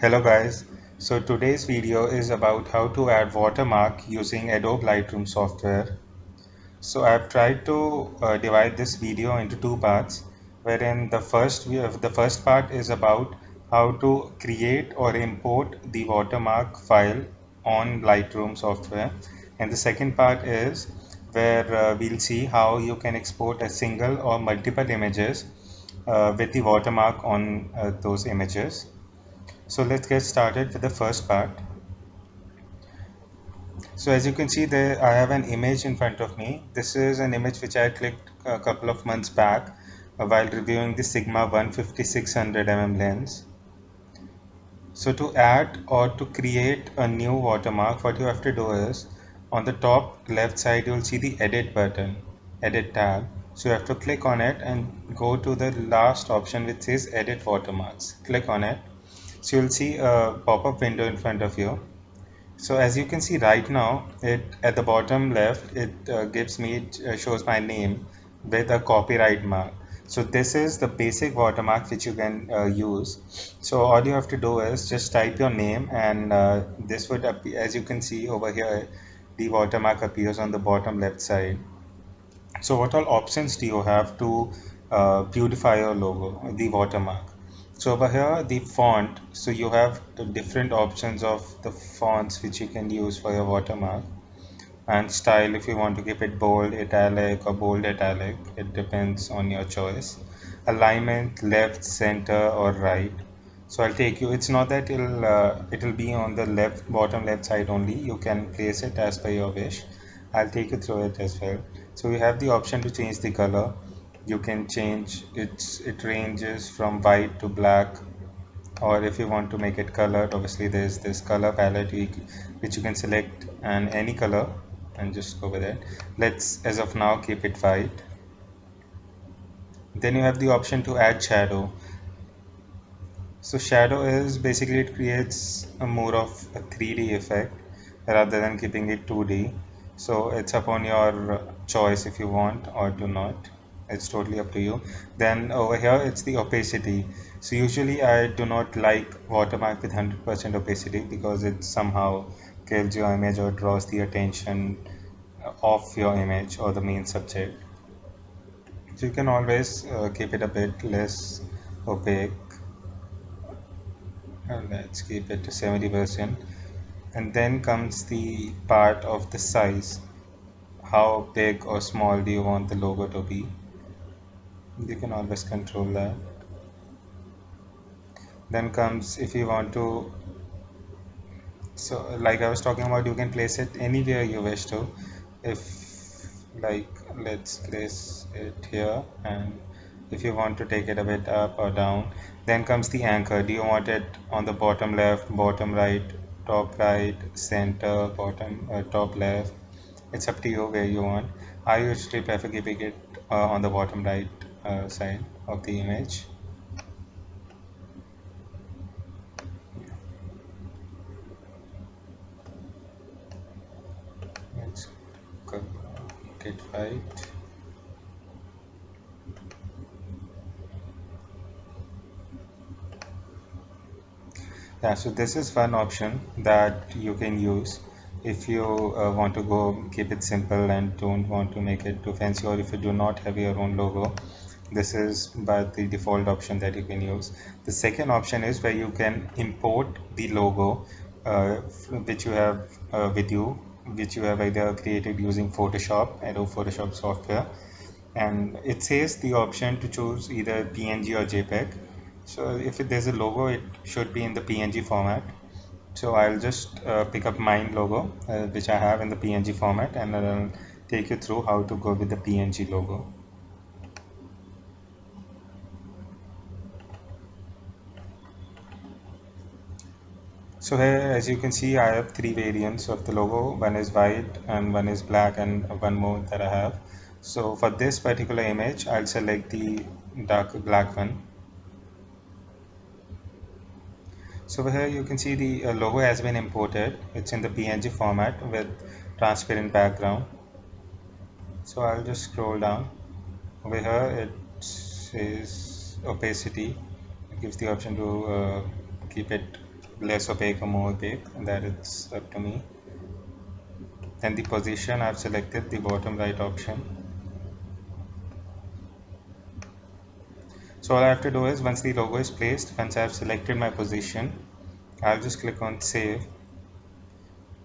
Hello guys, so today's video is about how to add watermark using Adobe Lightroom software. So I've tried to divide this video into two parts, wherein the first part is about how to create or import the watermark file on Lightroom software, and the second part is where we'll see how you can export a single or multiple images with the watermark on those images. So let's get started with the first part. So as you can see there, I have an image in front of me. This is an image which I clicked a couple of months back while reviewing the Sigma 150-600 mm lens. So to add or to create a new watermark, what you have to do is on the top left side you'll see the edit button, edit tab. So you have to click on it and go to the last option which says edit watermarks. Click on it. So you'll see a pop-up window in front of you. So as you can see right now, it at the bottom left, it shows my name with a copyright mark. So this is the basic watermark which you can use. So all you have to do is just type your name, and this would appear, as you can see over here, the watermark appears on the bottom left side. So what all options do you have to beautify your logo, the watermark? So over here, the font, so you have the different options of the fonts which you can use for your watermark, and style if you want to keep it bold, italic or bold italic, it depends on your choice. Alignment, left, center or right. So I'll take you, it's not that it'll be on the left, bottom left side only. You can place it as per your wish. I'll take you through it as well. So you have the option to change the color. You can change it ranges from white to black, or if you want to make it colored, obviously there's this color palette which you can select and any color and just go with it. Let's as of now keep it white. Then you have the option to add shadow. So shadow is basically, it creates a more of a 3D effect rather than keeping it 2D. So it's upon your choice if you want or do not. It's totally up to you. Then over here it's the opacity. So usually I do not like watermark with 100% opacity because it somehow kills your image or draws the attention of your image or the main subject. So you can always keep it a bit less opaque. And let's keep it to 70%. And then comes the part of the size. How big or small do you want the logo to be? You can always control that. Then comes if you want to, so like I was talking about, you can place it anywhere you wish to. If like let's place it here, and if you want to take it a bit up or down. Then comes the anchor. Do you want it on the bottom left, bottom right, center, bottom, top left? It's up to you where you want. I usually prefer keeping it on the bottom right side of the image. Let's get right. Yeah, so this is one option that you can use if you want to go keep it simple and don't want to make it too fancy, or if you do not have your own logo. This is but the default option that you can use. The second option is where you can import the logo which you have with you, which you have either created using Photoshop, Adobe Photoshop software, and it says the option to choose either PNG or JPEG. So if there's a logo, it should be in the PNG format. So I'll just pick up mine logo which I have in the PNG format, and I'll take you through how to go with the PNG logo. So here, as you can see, I have three variants of the logo. One is white and one is black, and one more that I have. So for this particular image, I'll select the dark black one. So over here you can see the logo has been imported. It's in the PNG format with transparent background. So I'll just scroll down. Over here it says opacity. It gives the option to keep it less opaque or more opaque, that it's up to me. Then the position, I've selected the bottom right option. So all I have to do is, once the logo is placed, once I've selected my position, I'll just click on save.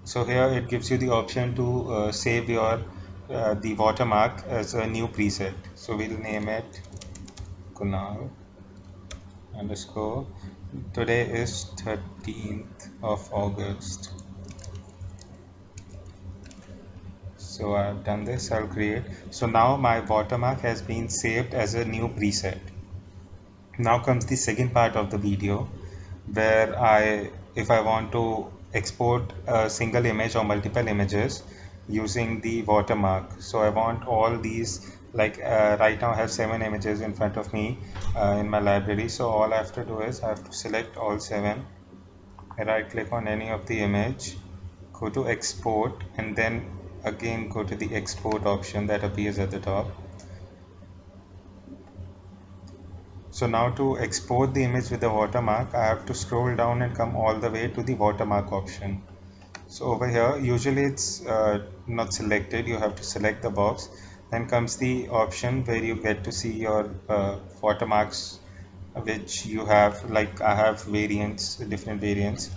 So here it gives you the option to save your the watermark as a new preset. So we'll name it Kunal underscore. Today is 13th of August. So I've done this, I'll create. So now my watermark has been saved as a new preset. Now comes the second part of the video, where if I want to export a single image or multiple images using the watermark. So I want all these, like right now I have 7 images in front of me in my library. So all I have to do is I have to select all 7, right click on any of the image, go to export, and then again go to the export option that appears at the top. So now to export the image with the watermark, I have to scroll down and come all the way to the watermark option. So over here, usually it's not selected, you have to select the box. Then comes the option where you get to see your watermarks which you have, like I have variants, different variants.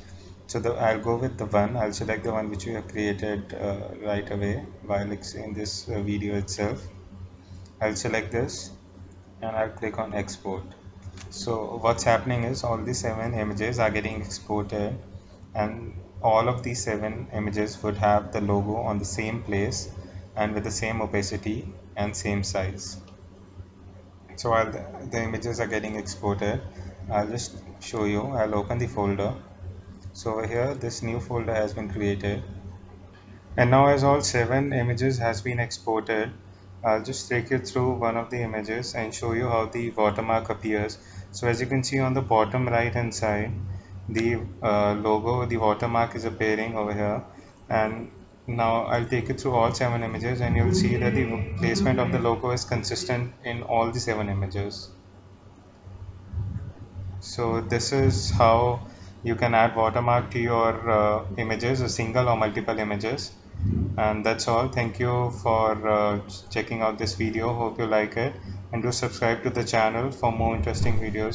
So I'll go with the one, I'll select the one which we have created right away while it's in this video itself. I'll select this and I'll click on export. So what's happening is all the 7 images are getting exported, and all of these 7 images would have the logo on the same place and with the same opacity and same size. So while the images are getting exported, I'll just show you. I'll open the folder. So over here this new folder has been created, and now as all 7 images has been exported, I'll just take you through one of the images and show you how the watermark appears. So as you can see on the bottom right hand side, the logo, the watermark is appearing over here. And now I'll take you through all 7 images, and you'll see that the placement of the logo is consistent in all the 7 images. So this is how you can add watermark to your images, a single or multiple images. And that's all. Thank you for checking out this video. Hope you like it, and do subscribe to the channel for more interesting videos.